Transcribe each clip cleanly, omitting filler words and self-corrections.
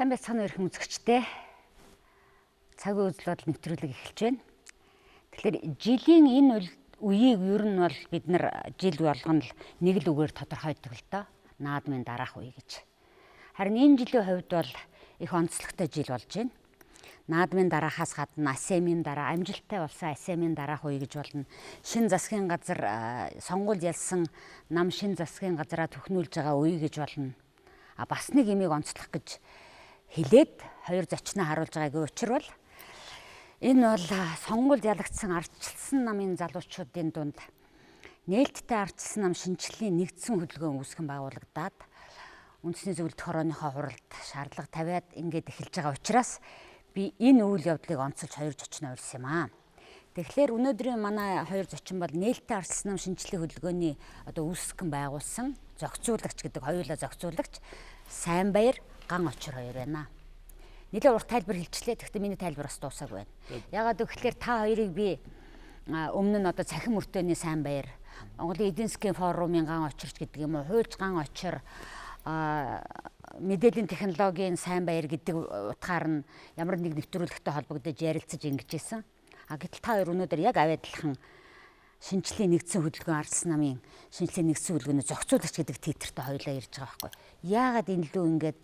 Сайн байцгаана өрхөн үзэгчдээ. Цагийн үзэл бодол нэвтрүүлэг эхэлж байна. Тэгэхээр жилийн энэ үеийг ер нь бол бид нар жил болгоно л нэг л үгээр тодорхойдог л доо. Наадмын дараах үе гэж. Харин энэ жилийн хувьд бол их онцлогтой жил болж байна. Наадмын дараахаас гадна АСЕМ-ийн дараа амжилттай болсон АСЕМ-ийн дараах үе гэж болно. Шин засгийн газар сонгуульд ялсан нам шин засгийн газараа түхнүүлж байгаа үе гэж болно. Бас нэг юмыг онцлох гэж хэлээд хоёр зочноо харуулж байгаагийн учир бол энэ бол сонгуульд ялагдсан ардчилсан намын залуучуудын дунд нээлттэй ардчилсан нам шинжилгээний нэгдсэн хөдөлгөөн үүсгэн байгуулагдаад үндэсний зөвлөлт хорооныхоо хуралд шаардлага тавиад ингээд эхэлж байгаа учраас би энэ үйл явдлыг онцолж хоёр зочноо урьсан юм аа. Тэгэхээр өнөөдрийн манай хоёр зочин бол нээлттэй ардчилсан нам шинжилгээний хөдөлгөөний үүсгэн байгуулсан зохицуулагч гэдэг хоёулаа зохицуулагч Сайнбаяр Ган Очир хоёр байна. Нэлээд урт тайлбар хэлчихлээ. Гэхдээ миний тайлбар бас дуусаагүй байна. Яагаад гэвэл та хоёрыг би өмнө нь цахим мөртөөний Сайнбаяр, Монголын эдийн засгийн форумын Ган Очирч гэдэг юм уу, хуульч Ган Очир, мэдээллийн технологийн Сайнбаяр гэдэг утгаар нь ямар нэг нэвтрүүлэгтэй холбогдож ярилцаж ингэжсэн. Гэтэл та хоёр өнөөдөр яг авиадлахын шинжлэлийн нэгдсэн хөдөлгөөн ардчилсан намын шинжлэлийн нэгдсэн хөдөлгөөний зохицуулагч гэдэг титртэй хоёулаа ярьж байгаа байхгүй. Яагаад энэ лөө ингээд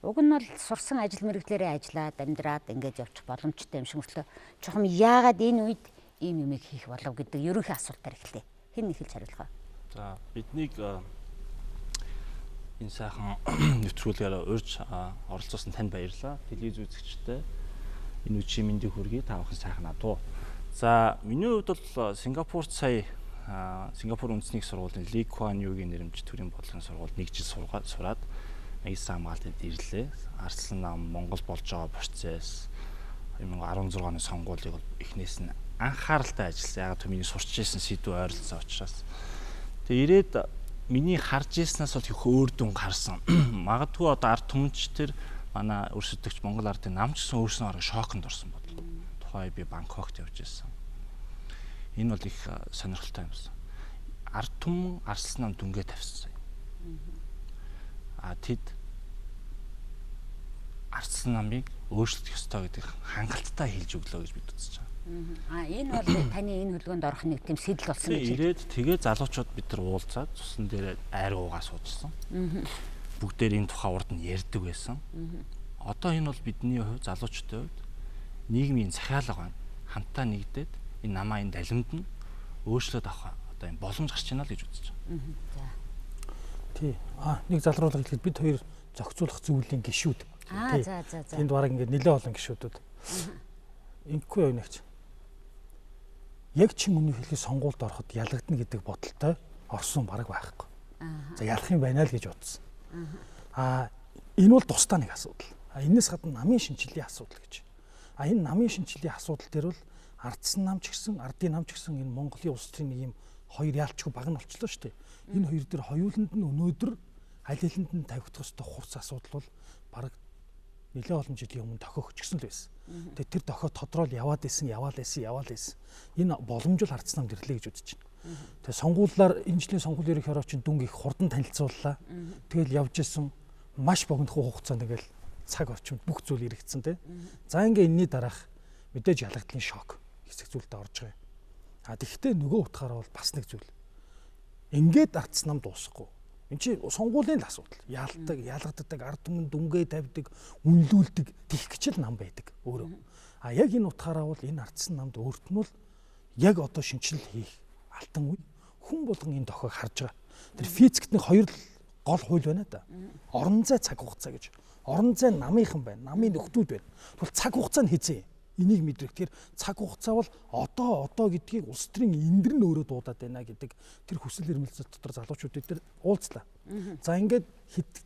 уг нь бол сурсан ажил мэргэжлэрээ ажиллаад амьдраад ингээд явчих боломжтой юм шиг мөртлөө чухам яагаад энэ үед ийм юмыг хийх болов гэдэг ерөнхий асуултаар эхлэе. Хэн эхэлж хариулах вэ? За биднийг энэ сайхан нэвтрүүлгээр урьж оролцуулсан танд баярлалаа. Телевиз үзэгчтэй энэ үчийн мэндийг хүргэе. Та бүхэн сайхан адуу. За миний хувьд бол Сингапурт сая Сингапур үндэсний сургуулийн Ли Куан Югийн нэрмж төрийн бодлогын сургуульд 1 жил сураад магистрийн хамгаалтанд ирлээ. Ардчилсан нам Монгол болж байгаа процесс 2016 оны сонгуулийг эхнээс нь анхааралтай ажилласан. Яг миний сурч ирсэн сэдв ойролцоо учраас. Тэгээ ирээд миний харж ирснаас бол их өөр дүн гарсан. Магадгүй ард түмч тэр манай өрсөлдөгч Монгол ардын намч гэсэн өөрснөө арга шоконд орсон бодлоо. Тухай би Бангкокт явж ирсэн. Энэ бол их сонирхолтой юмсан. Ард түмэн ардчилсан нам дүнгээ тавьсан. Тэд ардчилсан намыг өөрчлөх ёстой гэдэг хангалттай хэлж өглөө гэж бид үзэж байгаа. Энэ бол таны энэ хөдөлгөөнд орох нэг тийм сэтэл болсон гэж. Ирээд тэгээ залуучууд бид нар уулзаад цусан дээр айр уугаа суудсан. Бүгдээр энэ тухай урд нь ярьдаг байсан. Одоо энэ бол бидний хувьд залуучуудын хувьд нийгмийн захиалга байна. Хамтаа нэгдээд энэ намаа энэ далимд нь өөрчлөлт авах энэ боломж гарч байна л гэж үзэж байгаа. Тий. Нэг залруулга хэлэхэд бид хоёр зохицуулах зүйлийн гишүүд. За. Тэнд бараг ингээд нэлээд олон гишүүдүүд. Ингэхгүй яв нэгч. Яг чи миний хэлхий сонгуульд ороход ялагдана гэдэг бодолтой орсон бараг байхгүй. За ялах юм байна л гэж бодсон. Энэ бол тусдаа нэг асуудал. Энэс гадна намын шинжилгээний асуудал гэж. Энэ намын шинжилгээний асуудал дээр бол ардсан нам ч гэсэн, ардын нам ч гэсэн энэ Монголын улс төрийн нэг юм хоёр яалчгүй баг нь болчихлоо шүү дээ. Энэ хоёр дээр хоёуланд нь өнөөдөр аль алинд нь тавигдах ёстой хурц асуудал бол бараг нэлээд олон жилийн өмнө тохиогч гисэн л байсан. Тэгээд тэр дохио тодорхойл яваад исэн. Энэ боломжтой ардсан намд ирлээ гэж үзэж байна. Тэгээд сонгуулиар энэ жилийн сонгуулийн ерөнхий хороочин дүнг их хурдан танилцууллаа. Тэгэл явж исэн маш богинохон хугацаанд тэгэл цаг орчимд бүх зүйл эргэцсэн тий. За ингээ энэний дараах мэдээж ялагдлын шок хэсэг зүйлдээ орж байгаа. Тэгэхдээ нөгөө утгаараа бол бас нэг зүйл. Ингээд ардсан нам дуусахгүй. Энд чи сонгуулийн л асуудал. Яалтдаг, ялгаддаг, ард түмэн дүнгээ тавьдаг, үнэлүүлдэг тийх гэж л нам байдаг өөрөө. Яг энэ утгаараа бол энэ ардсан намд өөрт нь бол яг одоо шинжилэл хийх алтан үе хүн болгон энэ дохойг харж байгаа. Тэр физикт нэг хоёр гол хууль байна да. Орон зай цаг хугацаа гэж. Орон зай намынхан байна, намын нөхдүүд байна. Тэгвэл цаг хугацаа нь хизээ. Энийг мэдрэх. Тэр цаг хугацаа бол одоо гэдгийг улс төрийн эндэр нь өөрөө дуудаад байна гэдэг тэр хүсэл эрмэлзэл дотор залуучууд дээр уулзлаа. За ингээд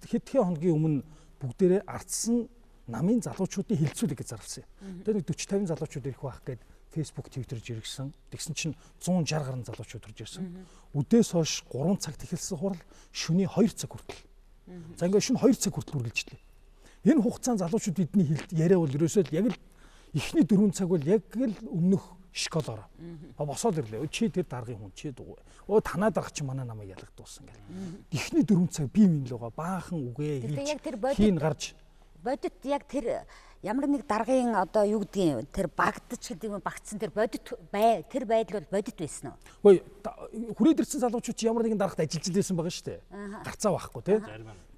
хэдхэн хоногийн өмнө бүгдээрээ ардсан намын залуучуудын хилцүүлэг гэж зарласан юм. Тэр 40-50 залуучууд ирэх байх гээд Facebook, Twitter жиргсэн. Тэгсэн чинь 160 гаруй залуучууд орж ирсэн. Үдээс хойш 3 цагт эхэлсэн хурал шөнийн 2 цаг хүртэл. За ингээд шөнө 2 цаг хүртэл үргэлжлээ. Энэ хугацаанд залуучууд бидний яриа бол ерөөсөө яг л эхний 4 цаг бол яг л өмнөх школоор. Босоод ирлээ. Чи тэр даргын хүн чи дуу. Танаа дарах чи манай намайг ялгадуулсан гэл. Эхний 4 цаг би минь л байгаа. Баахан үгээ хийж хийн гарч бодит яг тэр ямар нэг даргын одоо юу гэдгийг тэр багдаж гэдэг юм багтсан тэр бодит тэр байдал бол бодит байсан уу? Үгүй хүрээд ирсэн залуучууд чи ямар нэгэн дарагт ажиллаж байсан байгаа шүү дээ. Гарцаа байхгүй тий.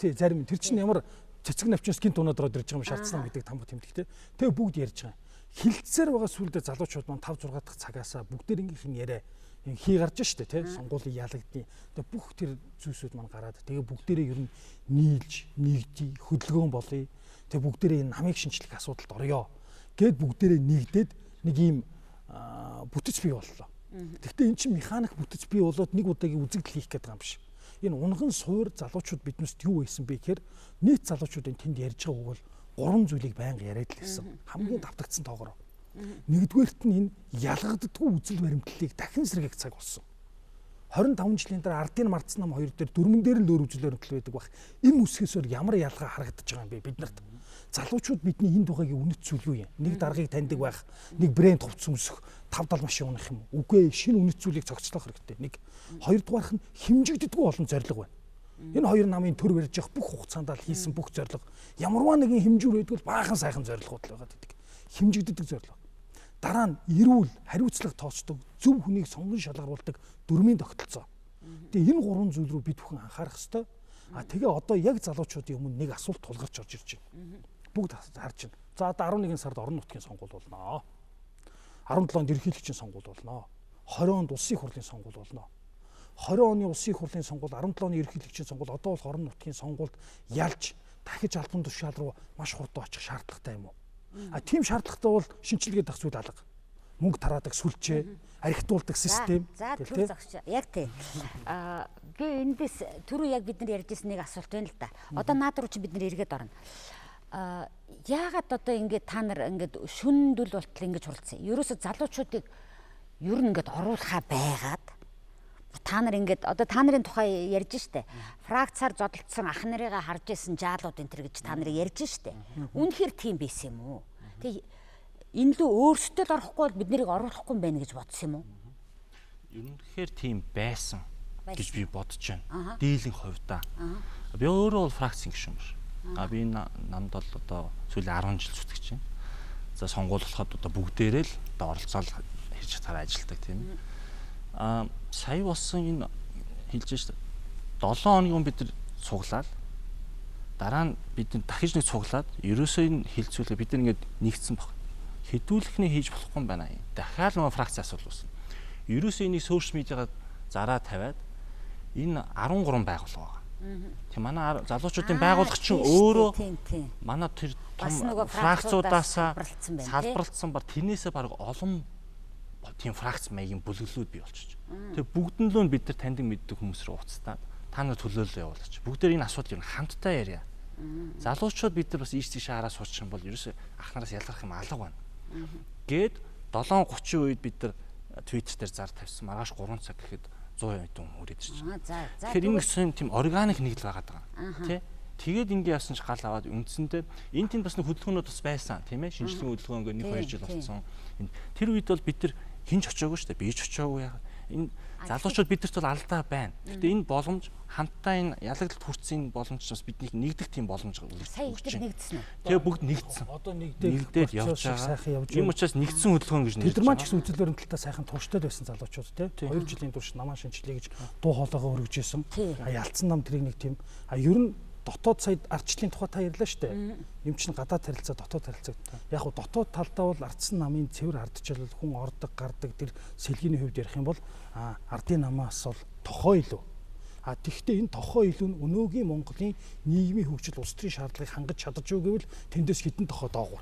Тий зарим тэр чинь ямар цэцэг навчнаас гинт унаад ороод ирж байгаа юм шаардсан гэдэг тамга тэмдэг тий. Тэгээ бүгд ярьж байгаа. Хилцээр байгаа сүлдээ залуучууд маань 5 6 дахь цагаасаа бүгдээрийнх нь яриа хий гарч штэ тий. Сонгуулийн ялагдیں۔ Тэгээ бүх тэр зүйлсүүд маань гараад тэгээ бүгдээрээ ер нь нийлж нэгдий хөдөлгөөн болъё. Тэгээ бүгдээрээ энэ намыг шинжлэх асуудалд орё гэд бүгдээрээ нэгдээд нэг ийм бүтэц бий боллоо. Гэхдээ эн чинь механик бүтэц бий болоод нэг удаагийн үзэгдэл хийх гэдэг юм биш. Энэ унган суур залуучууд биднээс юу байсан бэ гэхээр нийт залуучуудын тэнд ярьж байгаа үг бол 3 зүйлийг байнга яриад л байсан. Хамгийн давтагдсан тоогоор. Нэгдүгээрт нь энэ ялгагддаггүй үзэл баримтлалыг дахин сэргээх цаг болсон. 25 жилийн дараа ардын мардсан нам 2 дээр дөрмөн дээр л өөр үзэл баримтлал байдаг баг. Им үсгээсээр ямар ялгаа харагдаж байгаа юм бэ биднэрт? Залуучууд бидний энэ дугаагийн үнэт зүйл юу юм? Нэг даргаыг таньдаг байх, нэг брэнд хувцас өмсөх, 5-7 машин унах юм уу? Үгүй ээ, шинэ үнэт зүйлийг цогцлох хэрэгтэй. Нэг хоёрдугаарх нь хэмжигддэггүй олон зорилго байна. Энэ хоёр намын төр барьж явах бүх хугацаанд л хийсэн бүх зорилго ямарваа нэгэн хэмжүүр байдгүй баахан сайхан зорилгууд л байгаа гэдэг. Хэмжигддэг зорилго. Дараа нь эрүүл, хариуцлага тооцдог, зөв хүнийг сонгон шалгаруулдаг дөрмийн тогтолцоо. Тэгээ энэ 3 зүйл рүү бид бүхэн анхаарах ёстой. Тэгээ одоо яг залуучуудын өмнө нэг асуулт тулгарч орж ирж байна. Бүгд харж байна. За одоо 11 сард орон нутгийн сонгуул болно. 17 онд ерөнхийлөгчийн сонгуул болно. 20 онд улсын их хурлын сонгуул болно. 20 оны улсын их хурлын сонгуул, 17 оны ерөнхийлөгчийн сонгуул, одоо бол орон нутгийн сонгуульд ялж дахиж албан тушаал руу маш хурдан очих шаардлагатай юм уу? Тийм шаардлагатай бол шинжилгээ дах зүйл алга. Мөнгө тараадаг сүлжээ, архитуулдаг систем. За түр зогсоо. Яг тийм. Гээ эндээс түрүү яг бид нар ярьж ирсэн нэг асуулт байна л да. Одоо наад руу чи бид нар эргээд орно. Яагаад одоо ингээд та нар ингээд шүндүл болтол ингэж хуралцсан. Ерөөсө залуучуудыг ер нь ингээд оруулахаа байгаад та нар ингээд одоо та нарын тухай ярьж штэ. Фракцаар зодолцсон ах нарыгаа харж исэн жаалууд энэ төр гэж та нарыг ярьж штэ. Үнэхээр тийм байсан юм уу? Тэг энэ лөө өөрсдөө л орохгүй бол бид нарыг оруулахгүй юм байна гэж бодсон юм уу? Үнэхээр тийм байсан гэж би бодож байна. Дийлэн хувьдаа. Би өөрөө бол фракцийн гишүүн биш. Би намд бол одоо сүүлийн 10 жил зүтгэж байна. За сонгуул болоход одоо бүгдээрээ л одоо оролцоол хийж тараа ажилладаг тийм ээ. Сая болсон энэ хэлж штэ 7 хоногийн бид нар цуглаад дараа нь бид дахиж нэг цуглаад ерөөсөө энэ хилцүүлэг бид нар ингээд нэгдсэн баг. Хэдүүлэхний хийж болохгүй юм байна. Дахиад нэг фракц асуудал үүснэ. Ерөөсөө энийг сошиал медиагаар зараа тавиад энэ 13 байгууллага байгаа. Тийм манай залуучуудын байгууллага чинь өөрөө манай тэр том фракцуудаас салбарлцсан бар тэрнээсээ баг олон тийм фракц маягийн бүлэглүүд бий болчих. Тэгээ бүгднлөө бид нар таньдаг мэддэг хүмүүс рүү уцтаад та нар төлөөлөл явуулаач. Бүгдээр энэ асуудал ер нь хамтдаа ярья. Залуучууд бид нар бас ийш тийш хараа суучих юм бол ерөөсөө ах нараас ялгарх юм алга байна. Гээд 7:30 үед бид нар Twitter дээр зар тавьсан. Маргааш 3 цаг гэхэд 100 хэдэн хүн хүрээд ирж байна. Тэгэхээр энэ гэсэн тийм органик нэгдэл байгаад байгаа. Тэ? Тэгээд ингэ явсан ч гал аваад үндсэндээ энэ тийм бас нэг хөдөлгөөнүүд бас байсан тийм ээ шинжилгээ хөдөлгөөн ингээ 1-2 жил болсон. Тэр үед бол бид нар хинч очоогүй шүү дээ. Би ч очоогүй яа. Энэ залуучууд бидэрт бол алдаа байна. Гэтэ энэ боломж хамтдаа энэ ялагдалт хүрсэн боломж бас биднийг нэгдэх тийм боломж өгч байна. Тэгээ бүгд нэгдсэн. Одоо нэгдээд явж байгаа. Ийм учраас нэгдсэн хөдөлгөөн гэж нэрж байгаа. Тэд маань ч гэсэн үзэл баримталтаа сайхан туршдаг байсан залуучууд тийм 2 жилийн турш намаа шинжилгээ гэж дуу хоолойгоо өргөжсэн. Ялцсан нам тэрийг нэг тийм ер нь дотоод сая ардчлалын тухай та ярьлаа шүү дээ. Юм чинь гадаад харилцаа, дотоод харилцаа. Яг хуу дотоод талдаа бол ардсан намын цэвэр ардчлал хүн ордог, гардаг тэр сэлгийн хувьд ярих юм бол ардын намаас бол тохоо илүү. Тэгэхдээ энэ тохоо илүү нь өнөөгийн Монголын нийгмийн хөгжил, улс төрийн шаардлагыг хангаж чадаж юу гэвэл тэндээс хитэн тохоо доогуур.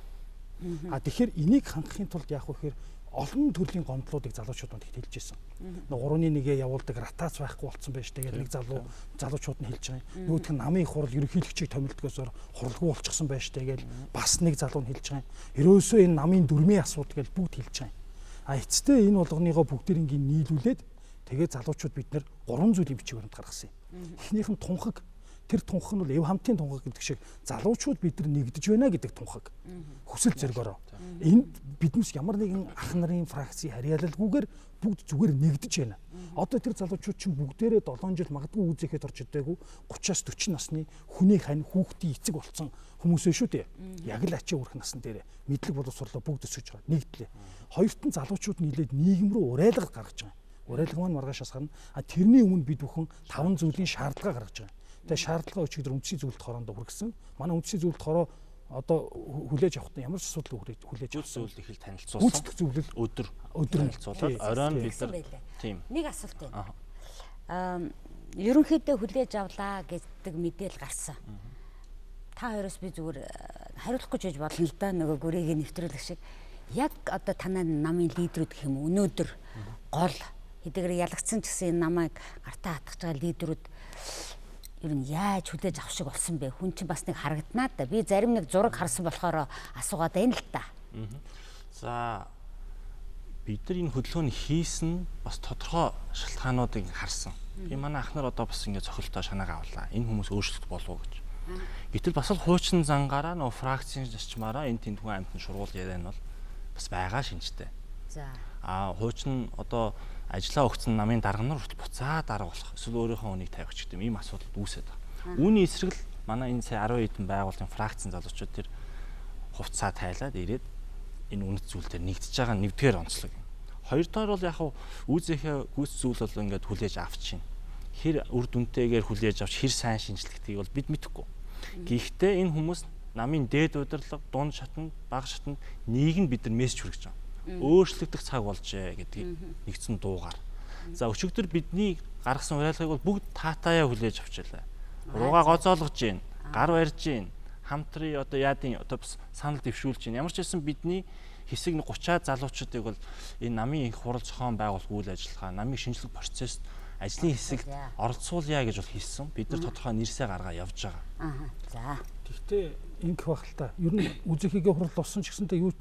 Тэгэхээр энийг хангахын тулд яах вэ гэхээр олон төрлийн гомдлуудыг залуучуудад хэлж ирсэн. 3-1-гээ явуулдаг ротац байхгүй болсон байж тэгээд нэг залуучууд нь хэлж байгаа юм. Нөгөөх нь намын их хурл ерөнхийлөгчийг томилдгоосоор хурлгүй болчихсон байж тэгээд бас нэг залуу нь хэлж байгаа юм. Ерөөсөө энэ намын дөрмийн асуудал гэж бүгд хэлж байгаа юм. Эцэстээ энэ болгоныгоо бүгдээрингийн нийлүүлээд тэгээд залуучууд бид нэр 3 зүйлийн бичиг баримт гаргасан юм. Эхнийх нь тунхаг тэр тунхаг нь бол эв хамтын тунхаг гэдэг шиг залуучууд бид нар нэгдэж байна гэдэг тунхаг. Хүсэл зоригороо. Энд биднээс ямар нэгэн ах нарын фракцийн харьяалалгүйгээр бүгд зүгээр нэгдэж байна. Одоо тэр залуучууд чинь бүгдээрээ 7 жил магадгүй үзэхэд орж идээгүй 30-аас 40 насны хүний хань хүүхдийн эцэг болсон хүмүүс шүү дээ. Яг л ачаа өрх насн дээр мэдлэг боловсруулалтаа бүгд өсөж байгаа. Нэгдлээ. Хоёрт нь залуучууд нийлээд нийгэм рүү урайлга гаргаж байгаа. Урайлга маань маргааш шасгарна. Тэрний өмнө бид бүхэн 5 зүйлийн шаардлага гаргаж байгаа. Тэгээ шаардлага өчигдөр үндсийн зөвлөлт хороонд хүргэсэн. Манай үндсийн зөвлөлт хороо одоо хүлээж авахтаа ямар ч асуудал хүлээж авсан. Зөвлөлт их л танилцуулсан. Гүйцэтгэх зөвлөл өдөр танилцуулаад оройн бид нар тийм нэг асуулт байна. Ерөнхийдөө хүлээж авлаа гэдэг мэдээлэл гарсан. Та хоёроос би зүгээр хариулах гэж болно л да, нөгөө гүрийг нэвтрүүлэх шиг. Яг одоо танай намын лидерүүд гэх юм өнөөдөр гол хэдийгээр ялагдсан ч гэсэн энэ намайг гартаа хатгаж байгаа лидерүүд ер нь яаж хүлээж авах шиг болсон бэ? Хүн чинь бас нэг харагданаа да. Би зарим нэг зураг харсан болохоор асуугаад байна л да. За бид нар энэ хөдөлгөөний хийсэн бас тодорхой шалтгаануудыг харсан. Би манай ах нар одоо бас ингэ цохилтоо шанаагаа авлаа. Энэ хүмүүс өөрчлөлт болов уу гэж. Гэтэл бас л хуучин зангаараа нөө фракцийн зарчмаараа энэ тэнд хүн амтны шургуул яриа нь бол бас байгаа шинжтэй. За. Хуучин одоо ажиллаа өгсөн намын дарга нар хүртэл буцаа дарга болох. Эсвэл өөрийнхөө үнийг тавих ч гэдэг ийм асуудал үүсээд байгаа. Үүний эсрэг л манай энэ сая 10 хэдэн байгууллагын фракцийн залуучууд тэр хувцаа тайлаад ирээд энэ үнэт зүйл дээр нэгдэж байгаа нэгдүгээр онцлог. Хоёрдоор бол яг үүсэхээ гүйц зүйл бол ингээд хүлээж авчихна. Хэр үр дүнтэйгээр хүлээж авч хэр сайн шинжлэхтгийг бол бид мэдэхгүй. Гэхдээ энэ хүмүүс намын дээд удирдлага, дунд шатнд, бага шатнд нийгэм бид нар мессеж хүргэж байгаа. Өөрчлөгдөх цаг болжээ гэдгийг нэгдсэн дуугаар. За өчигдөр бидний гаргасан уриалгыг бол бүгд таатаяа хүлээж авчлаа. Руугаа гоцоолгож гин, гар барьж гин, хамтрын одоо яадын одоо бас санал дэвшүүлж гин. Ямар ч байсан бидний хэсэг 30-аад залуучуудыг бол энэ намын их хурал зохион байгуулах үйл ажиллагаа, намын шинжлэх процесс ажлын хэсэгт оролцуулъя гэж бол хийсэн. Бид нар тодорхой нэрсээ гаргаа явж байгаа. За. Гэхдээ ингэх байх л та. Ер нь үзэхийгээ хурал болсон ч гэсэнтэй юу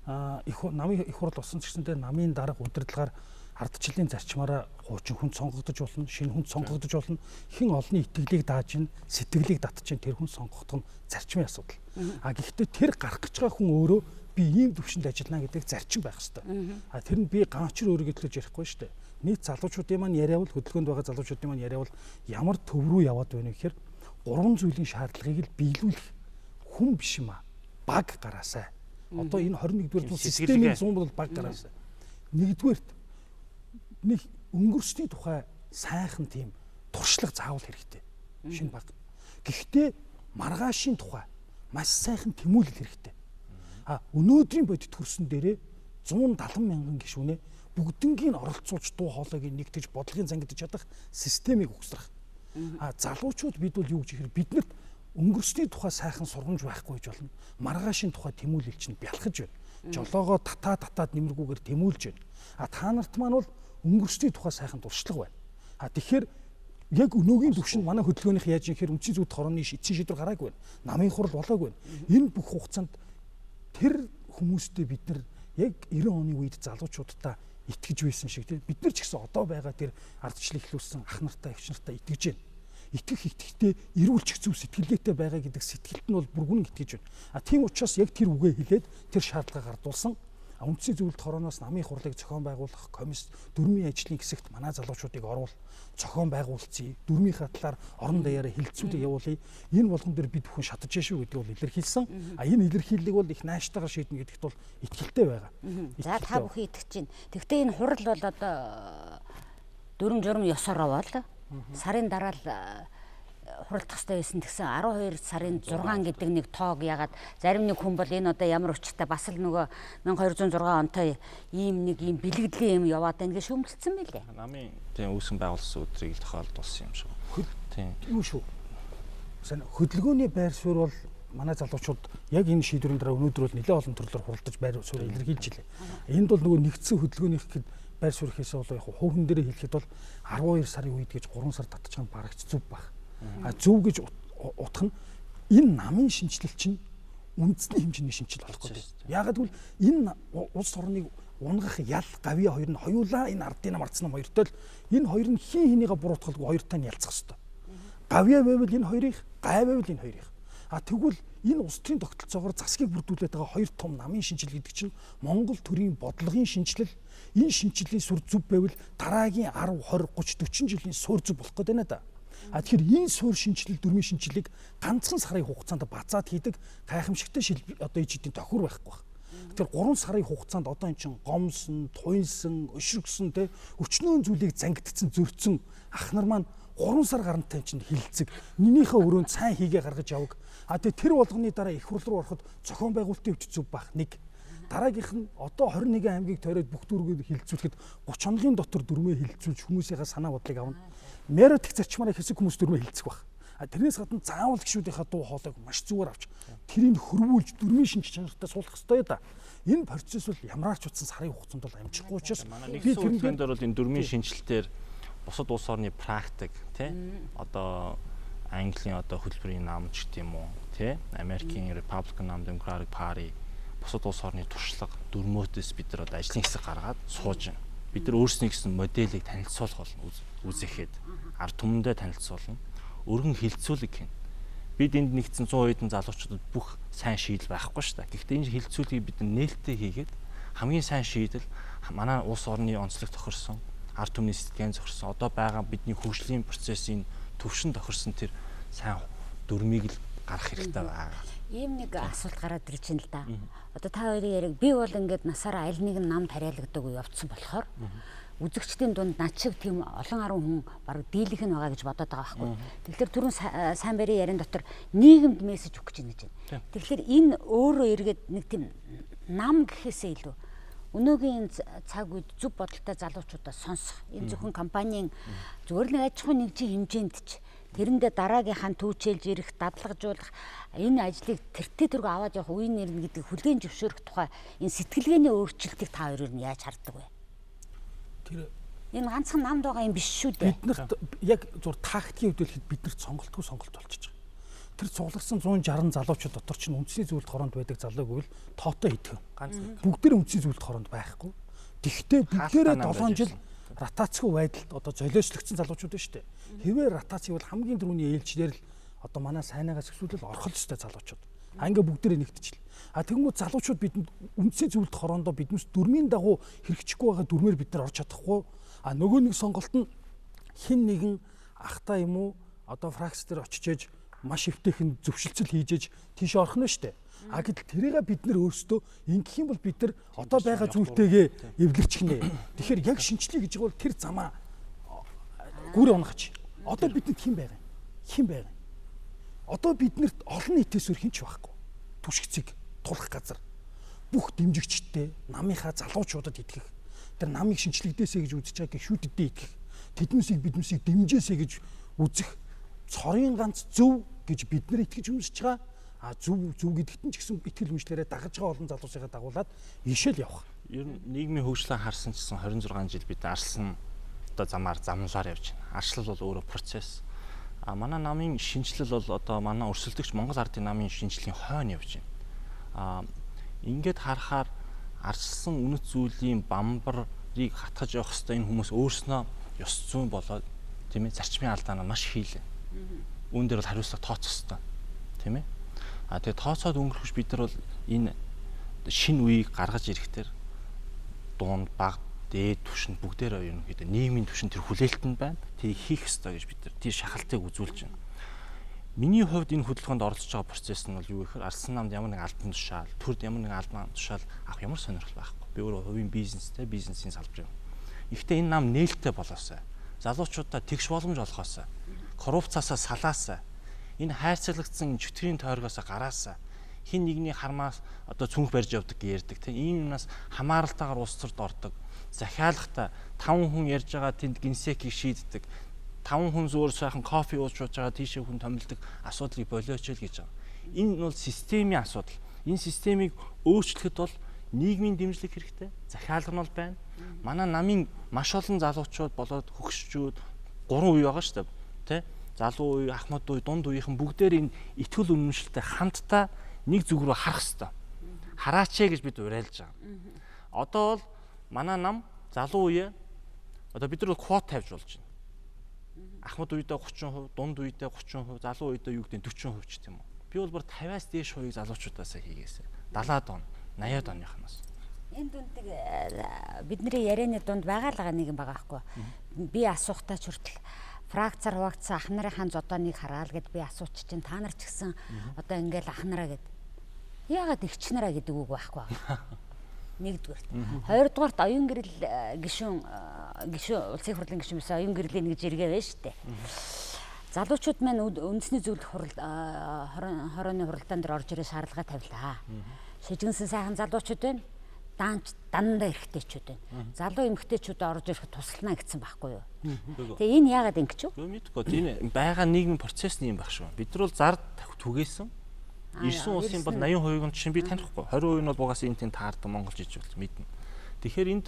намын их хурал болсон ч гэсэнтэй намын дарга удирдлагаар ардчлалын зарчмаараа хуучин хүн сонгогдож болно, шинэ хүн сонгогдож болно. Хэн олонний итгэлийг дааж ин, сэтгэлийг татж ин тэр хүн сонгогдох нь зарчмын асуудал. Гэхдээ тэр гарах гэж байгаа хүн өөрөө би ийм төвшөнд ажиллана гэдэг зарчим байх хэрэгтэй. Тэр нь би ганчир өөрийгөө төлөж ярихгүй шүү дээ. Нийт залуучуудын маань яриавал хөдөлгөөнд байгаа залуучуудын маань яриавал ямар төв рүү яваад байна вэ гэхээр 3 зүйлийн шаардлагыг л биелүүлэх хүн биш юм аа. Баг гараасай. Одоо энэ 21-р зуун системийн 100 бол баг гараасай. Нэгдүгээрт нэг өнгөрсний тухай сайхан тийм туршлага заавал хэрэгтэй. Шинэ баг. Гэхдээ маргаашийн тухай маш сайхан тэмүүлэл хэрэгтэй. Өнөөдрийн бодит төрсөн дээрээ 170 мянган гишүүнээ бүгднийг оролцуулж дуу хоолойг нэгтгэж бодлогын зангидж чадах системийг өгсрах. Залуучууд бид бол юу гэж ихээр биднэрт өнгөрсний тухай сайхан сургамж байхгүй гэж болно. Маргаашийн тухай тэмүүлэл чинь бялхаж байна. Жолоогоо татаад нэмэргүйгээр тэмүүлж байна. Та нарт маань бол өнгөрсний тухай сайхан туршлага байна. Тэгэхээр яг өнөөгийн төвшин манай хөдөлгөөнийх яаж ихээр үндсийн зөвлөлт хорооны эцсийн шийдвэр гараагүй байна. Намын хурал болоогүй байна. Энэ бүх хугацаанд тэр хүмүүстэй бид нар яг 90 оны үед залуучуудаа итгэж байсан шиг тийм бид нар ч гэсэн одоо байгаа тэр ардчлал ихлүүлсэн ах нартай эгч нартай итгэж байна. Итгэх итгэхтэй эрүүлчих зүв сэтгэлгээтэй байгаа гэдэг сэтгэлд нь бол бүргүн итгэж байна. Тийм учраас яг тэр үгээ хэлээд тэр шаардлага гардуулсан. Үндсийн зөвлөлт хорооноос намын хурлыг зохион байгуулах комисс дөрмийн ажлын хэсэгт манай залуучуудыг оруул зохион байгуулцъя. Дөрмийнхаа талаар орон даяараа хилцүүлэг явуулъя. Энэ болгон дээр бид бүхэн шатаж шүү гэдгийг бол илэрхийлсэн. Энэ илэрхийллийг бол их нааштай шийднэ гэдэгт бол итгэлтэй байгаа. За та бүхэн итгэж байна. Тэгвэл энэ хурал бол одоо дүрм журм ёсоор аваад сарын дараа л хуралдах хэрэгтэй байсан гэсэн 12 сарын 6 гэдэг нэг тоог ягаад зарим нэг хүн бол энэ одоо ямар учиртай бас л нөгөө 1206 онтой ийм бэлгэдлийн юм яваад байна гэж шүүмжилсэн байлээ. Намын тийм үүсгэн байгуулсан өдрийг л тохиолдуулсан юм шиг. Тийм. Юу шүү. Сайн хөдөлгөөний байр суурь бол манай залуучууд яг энэ шийдвэрийн дараа өнөөдөр бол нэлээд олон төрлөөр хуралдаж байр суурь илэрхийлж илээ. Энд бол нөгөө нэгдсэн хөдөлгөөнийх гэд байр суурь хийсээ бол яг хувийн дээрээ хэлэхэд бол 12 сарын үед гэж 3 сар татчих юм барагч зүв баг. Зөв гэж утгах нь энэ намын шинжилэл чинь үндэсний хэмжээний шинжилэл болох гэдэг. Яагаад гэвэл энэ улс орныг унгах ял гавья хоёр нь хоёулаа энэ ардын нам ардсан нам хоёртой л энэ хоёр нь хин хинийгээ буруутгалгүй хоёртай нь ялцах хэвээр. Гавьяа байвал энэ хоёрыг, гай байвал энэ хоёрыг. Тэгвэл энэ улс төрийн тогтолцоогоор засгийг бүрдүүлээд байгаа хоёр том намын шинжил гэдэг чинь Монгол төрийн бодлогын шинжилэл. Энэ шинжиллийн сур зүв байвал дараагийн 10, 20, 30, 40 жилийн сур зүв болох гэдэг байна да. Тэгэхээр энэ сур шинжилэл, дүрмийн шинжилгээг ганцхан сарын хугацаанд базаад хийдэг гайхамшигтай одоо ижидийн тохиор байхгүй байна. Тэгэхээр 3 сарын хугацаанд одоо эн чинь гомсон, туйнсан, өшрөгсөн те өчнөө зүйлийг зангидсан, зөрчсөн ах нар маань 3 сар гарантай чинь хилцэг. Нинийхээ өрөөнд сайн хийгээ гаргаж яваг. Тэгээ тэр болгоны дараа их хурл руу ороход зохион байгуулалтын өвч зүв бах нэг. Дараагийнх нь одоо 21 аймгийг тойроод бүх дүүргийг хилцүүлэхэд 30 хоногийн дотор дүрмээ хилцүүлж хүмүүсийнхээ санаа бодлыг авна. Мерот их зарчмаараа хэсэг хүмүүс дүрмээ хилцэх бах. Тэрнээс гадна заавал гişүүдийнхээ дуу хоолойг маш зүгээр авч тэрийг хөрвүүлж дүрмийн шинж чанартай суулгах ёстой да. Энэ процесс бол ямаарч утсан сарын хугацаанд бол амжихгүй учраас би тэрэн дээр бол энэ дүрмийн шинжилтээр бусад улс орны практик тий одоо Английн одоо хөтөлбөрийн нам ч гэдэм үү тий Америкийн Republican нам Democratic Party бусад улс орны туршлага дүрмөөдөөс бид нар одоо ажлын хэсэг гаргаад сууж байна. Бид нар өөрсний гэсэн моделийг танилцуулах болно үзэхэд ард түмэндээ танилцуулна. Өргөн хилцүүлэг хийн. Бид энд нэгдсэн 100 хэдэн залуучуудад бүх сайн шийдэл байхгүй шүү дээ. Гэхдээ энэ хилцүүлгийг бид нээлттэй хийгээд хамгийн сайн шийдэл манай улс орны онцлог тохирсон, ард түмний сэтгэлгээн зохирсон, одоо байгаа бидний хөгжлийн процессын төвшин тохирсон тэр сайн дүрмийг л гаргах хэрэгтэй байна. Ийм нэг асуулт гараад ирж байна л да. Одоо та хоёрын яриг би бол ингээд насаараа аль нэгэн намд хариалагддаг уу явцсан болохоор үзэгчдийн дунд над шиг тийм олон 10 хүн бараг дийлэх нь байгаа гэж бодоод байгаа байхгүй. Тэгэхээр түрүүн сайн барийн ярин дотор нийгэмд мессеж өгөх гэж байна. Тэгэхээр энэ өөрөө эргээд нэг тийм нам гэхээсээ илүү өнөөгийн цаг үед зөв бодолтой залуучуудаа сонсох. Энэ зөвхөн компанийн зөвөр нэг аж ахуйн нэгжийн хэмжээнд ч тэрэндээ дараагийнхаа түүчээлж ирэх, дадлагжуулах энэ ажлыг тэртээ тэргүй аваад явах үе нэрнэ гэдэг хүлээн зөвшөөрөх тухай энэ сэтгэлгээний өөрчлөлтийг та хоёроор нь яаж хардаг вэ? Тэр энэ ганцхан намд байгаа юм биш шүү дээ. Биднэрт яг зур тактикийн хувьд хэлэхэд биднэрт сонголт болчихж байгаа. Тэр цугларсан 160 залуучууд дотор чинь үндэсний зөвлөлт хороонд байдаг залууг бол тоотой идэв. Бүгд тэр үндэсний зөвлөлт хороонд байхгүй. Тэгвэл бүгдээрээ 7 жил ротацгүй байдалд одоо золиослогдсон залуучууд байна шүү дээ. Хэвээр ротаци бол хамгийн түрүүний ээлжлэр л одоо манай сайнаагаас өсвөл орхол ёстой залуучууд. Ингээ бүгдээрээ нэгтчихлээ. Тэгэнгүүт залуучууд бидэнд үндэсний зөвлөлт хороондоо биднээс дүрмийн дагуу хэрэгжихгүй байгаа дүрмээр бид нар орж чадахгүй. Нөгөө нэг сонголт нь хин нэгэн ахтай юм уу одоо фракц дээр очиж ээж маш өвтэйхэн зөвшөлтсөл хийж ээж тийш орох нь шүү дээ. Гэтэл тэрийг бид нар өөрсдөө ингэх юм бол бид нар одоо байгаа зүйлтэйгээ эвлэрчихнэ. Тэгэхээр яг шинчлэе гэж бол тэр замаа гүр унахч. Одоо бидэнд хэн байгаа юм? Хэн байгаа юм? Одоо биднэрт олон нийтээс өөр хинч байхгүй. Түшигцэг тулах газар. Бүх дэмжигчтэй намынхаа залуучуудад итгэх. Тэр намыг шинчлэгдээсэй гэж үзэж байгаа гişүүдэдээ итгэх. Тэднүүсийг биднүүсийг дэмжээсэй гэж үзэх цорын ганц зөв гэж бид нар итгэж өмсөж байгаа. Зөв гэдэгт нь ч гэсэн итгэл үнэмшлэрээ дагаж байгаа олон залуусыгаа дагуулад ийшэл явах. Ер нь нийгмийн хөгжлөө харсан ч гэсэн 26 жил бид арслан одоо замлаар явж байна. Арслал бол өөрөө процесс. Манай намын шинжилэл бол одоо манай өрсөлдөгч Монгол ардын намын шинжилгээний хойно явж байна. Ингээд харахаар арчилсан үнэт зүйлийн бамбарыг хатгаж явах хэвээр энэ хүмүүс өөрснөө ёс зүйн болоод тийм ээ зарчмын алдаанаа маш хийлээ. Үүн дээр бол хариуцлага тооцох хэвээр тийм ээ. Тэгээ тооцоод өнгөрөхөж бид нар бол энэ шинэ үеийг гаргаж ирэхдээ дунд баг дээд түвшинд бүгдээрээ ерөнхийдөө нийгмийн түвшинд тэр хүлээлтэнд байна. Тийг хийх ёстой гэж бид нар тэр шахалтыг үзүүлж байна. Миний хувьд энэ хөдөлгөөнд оролцож байгаа процесс нь бол юу гэхээр арслан намд ямар нэг албан тушаал, төрд ямар нэг албан тушаал авах ямар сонирхол байхгүй. Би өөрөө хувийн бизнестэй, бизнесийн салбар юм. Гэхдээ энэ нам нээлттэй болоосай. Залуучуудаа тэгш боломж олгоосай. Коррупцаасаа салаасай. Энэ хайрцаглагдсан чөтгөрийн тойргоосоо гараасаа. Хин нэгний хармаас одоо цүнх барьж явдаг гэж ярьдаг тийм. Ийм юмнаас хамааралтайгаар улс төрд ордог. Захиалгата 5 хүн ярьж байгаа тэнд гинсекийг шийддэг. 5 хүн зөөр сайхан кофе ууж байгаа тийшээ хүн томилдог асуудлыг болооч л гэж байгаа. Энэ бол системийн асуудал. Энэ системийг өөрчлөхөд бол нийгмийн дэмжлэг хэрэгтэй. Захиалга нь бол байна. Манай намын маш олон залуучууд болоод хөгшчүүд 3 үе байгаа шүү дээ. Тэ? Залуу үе, ахмад үе, дунд үеийнхэн бүгдээр энэ итгэл үнэмшилтэй хамтдаа нэг зүг рүү харах хэрэгтэй. Хараач гэж бид уриалж байгаа. Одоо бол манай нам залуу үе одоо бид нар квот тавьж болж байна. ахмад үедээ 30%, дунд үедээ 30%, залуу үедээ юу гэдэг нь 40% ч тийм үү. Би бол бүр 50-аас дээш хувийг залуучуудаасаа хийгээсэ. 70-аад он, 80-аад оныхноос. Энэ дүндийг бидний ярианы дунд байгаа нэг юм байгаа байхгүй. Би асуухтаа ч хүртэл фракцаар хуваагдсан ах нарын зодооныг хараад гэд би асууч чинь та нар ч гэсэн одоо ингээл ах нараа гэд. Яагаад эгч нараа гэдэг үг байхгүй байгаа. Нэгдүгээрт. Хоёрдугаарт оюун гэрэл гишүүн улсын хурлын гишүүн байсан оюун гэрлийн нэг жиргээ байна шүү дээ. Залуучууд маань үндэсний зөвлөх хорооны хуралдаан дээр орж ирээ шаардлага тавилаа. Шижгэнсэн сайхан залуучууд байна. Дандаа эрэгтэйчүүд байна. Залуу эмэгтэйчүүд орж ирэх туслана гэсэн байхгүй юу? Тэгээ энэ яагаад ингэж вэ? Мэдгүй. Энэ байгаа нийгмийн процесс нь юм байх шүү. Бид нар бол зар түгээсэн. Ирсэн улсын бол 80% нь чинь би танихгүй. 20% нь бол бугаас энэ тийм таардаг монголч иж бол мэднэ. Тэгэхээр энд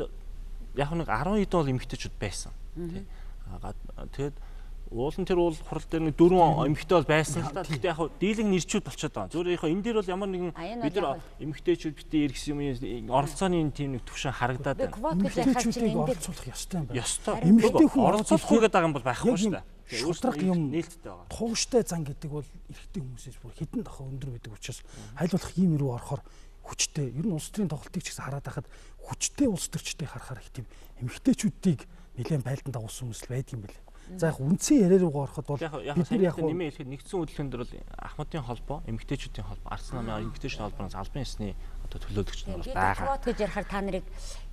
яг нэг 10 хэд бол эмэгтэйчүүд байсан. Тэгээд уулын тэр уул хурал дээр нэг 4 эмэгтэй бол байсан л да. Гэхдээ яг дийлэнх нэрчүүд болчиход байгаа. Зүгээр яг энэ дээр бол ямар нэгэн бид нар эмэгтэйчүүд битээ иргэсэн юм оролцооны тийм нэг төвшин харагдаад байна. Эмэгтэйчүүдийг оролцуулах ёстой юм байна. Ёстой. Эмэгтэй хүн оролцуулах гэдэг байгаа юм бол байхгүй шүү дээ. Шудраг юм нээлттэй байгаа. Тууштай зан гэдэг бол эрэгтэй хүмүүсээс бүр хэдэн дахин өндөр байдаг учраас хайлуулах ийм рүү орохоор хүчтэй. Ер нь улс төрийн тоглолтыг ч гэсэн хараад байхад хүчтэй улс төрчтэй харахаар их тийм эмэгтэйчүүдийг нэлээд байлдан дагуулсан хүмүүс л байдаг юм байна. За яг үндсэн яриа руу ороход бол бид нар яг нэмээ хэлэхэд нэгдсэн хөдөлгөөнд бол Ахмадын холбоо, эмэгтэйчүүдийн холбоо, Арц намын эмэгтэйчүүдийн холбооноос албан ёсны одоо төлөөлөгч нар байгаа. Квот гэж ярихаар та нарыг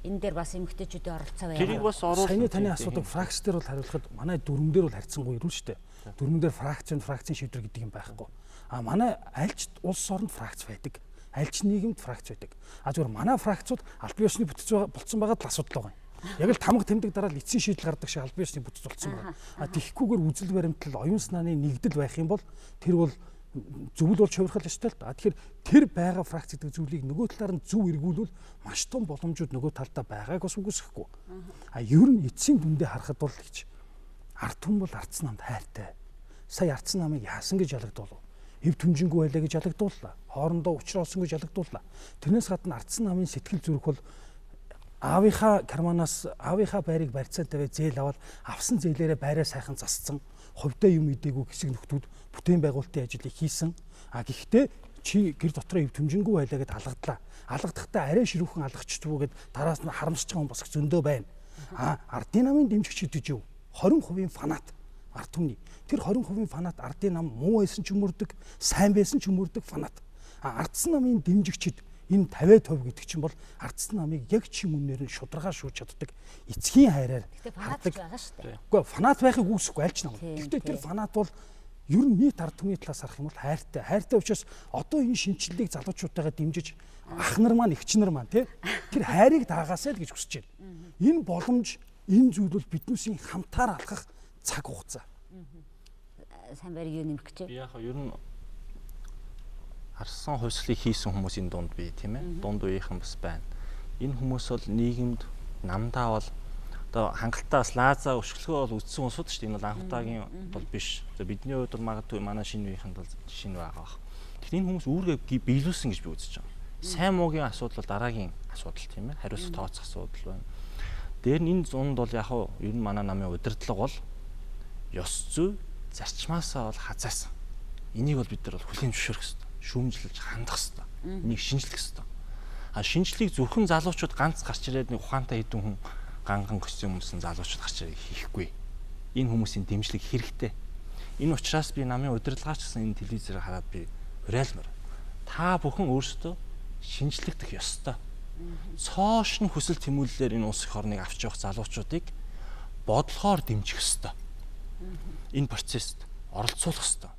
энэ дээр бас эмэгтэйчүүдийн оролцоо байна. Тэрийг бас оруулах. Саяны таны асуудаг фракц дээр бол хариулахад манай дүрмэн дээр бол харьцангуй ирүүл шүү дээ. Дүрмэн дээр фракцийн шийдвэр гэдэг юм байхгүй. А манай альч улс оронд фракц байдаг. Альч нийгэмд фракц байдаг. А зүгээр манай фракцууд албан ёсны бүтц болцсон байгаад л асуудал байгаа юм. Яг л тамга тэмдэг дараа л эцсийн шийдэл гардаг шиг албан ёсны бүтц болцсон байна. А тэгхгүйгээр үзэл баримтлал оюун санааны нэгдэл байх юм бол тэр бол зөвл болж хувирхал ёстой л да. Тэгэхээр тэр байгаа фракц гэдэг зүйлийг нөгөө талаар нь зөв эргүүлвэл маш том боломжууд нөгөө талдаа байгааг бас үгүйсэхгүй. А ер нь эцсийн дүндээ харахад бол гэж ард түмэн бол ардсан намд хайртай. Сая ардсан намыг яасан гэж ялагдуулав? Эв түнжингүй байлаа гэж ялагдууллаа. Хоорондоо уулзсан гэж ялагдууллаа. Тэрнээс гадна ардсан намын сэтгэл зүрх бол аавынхаа карманаас аавынхаа байрыг барьцаан тавиад зээл аваад авсан зээлээрээ байраа сайхан засцсан. Ховдоо юм идээгүй хэсэг нөхдүүд бүтээн байгуулалтын ажлыг хийсэн. А гэхдээ чи гэр дотроо эв түнжингүй байлаа гэд алгадлаа. Алгадахдаа арай ширүүхэн алгачдгүй гэд тараас нь харамсаж байгаа хүн бас зөндөө байна. А ардын намын дэмжигчид гэж юу? 20% фанат ард түмний. Тэр 20% фанат ардын нам муу байсан ч өмөрдөг, сайн байсан ч өмөрдөг фанат. А ардсан намын дэмжигчид энэ 50% гэдэг чинь бол ардсан намыг яг чим үнээр нь шударгаа шууж чаддаг эцгийн хайраар фанат байгаа шүү дээ. Үгүй фанат байхыг үүсэхгүй альч нам. Гэхдээ тэр фанат бол ер нь нийт ард түмний талаас харах юм бол хайртай. Хайртай учраас одоо энэ шинжилгээг залуучуудаагаа дэмжиж ах нар маань эгч нар маань тий тэр хайрыг даагаасаа л гэж хүсэж байна. Энэ боломж энэ зүйл бол биднээсийн хамтаар алхах цаг хугацаа. Сайн байр юу нэмэх гэж? Би яг ер нь арсан хувьслыг хийсэн хүмүүсийн дунд бий тийм ээ. Дунд үеийнхэн бас байна. Энэ хүмүүс бол нийгэмд намдаа бол одоо хангалттай бас лааза өшгөлгөө бол үтсэн улсууд шүү дээ. Энэ бол анх удаагийн бол биш. Бидний хувьд бол магадгүй манай шинэ үеийнхэнд бол шинэ байгаа бах. Тэгэхээр энэ хүмүүс үүргээ биелүүлсэн гэж би үзэж байгаа. Сайн муугийн асуудал бол дараагийн асуудал тийм ээ. Хариуцлага тооцох асуудал байна. Дээр нь энэ зунд бол яг нь ер нь манай намын удирдлага бол ёс зүй зарчмаасаа бол хазаасан. Энийг бол бид нар бол хүлээн зөвшөөрөх хэрэгтэй. Шүүмжлэж хандах хэрэгтэй. Энийг шинжлэх хэрэгтэй. А шинжлэхийг зөвхөн залуучууд ганц гарч ирээд нэг ухаантай хэдэн хүн ганган костюм өмсөн залуучууд гарч ирээд хийхгүй. Энэ хүмүүсийн дэмжлэг хэрэгтэй. Энэ учраас би намын удирдлагаач гэсэн энэ телевизээр хараад би уриалмаар. Та бүхэн өөрсдөө шинжлэгдэх ёстой. Цоош нь хүсэл тэмүүллээр энэ улс их орныг авч явах залуучуудыг бодлохоор дэмжих ёстой. Энэ процессд оролцуулах ёстой.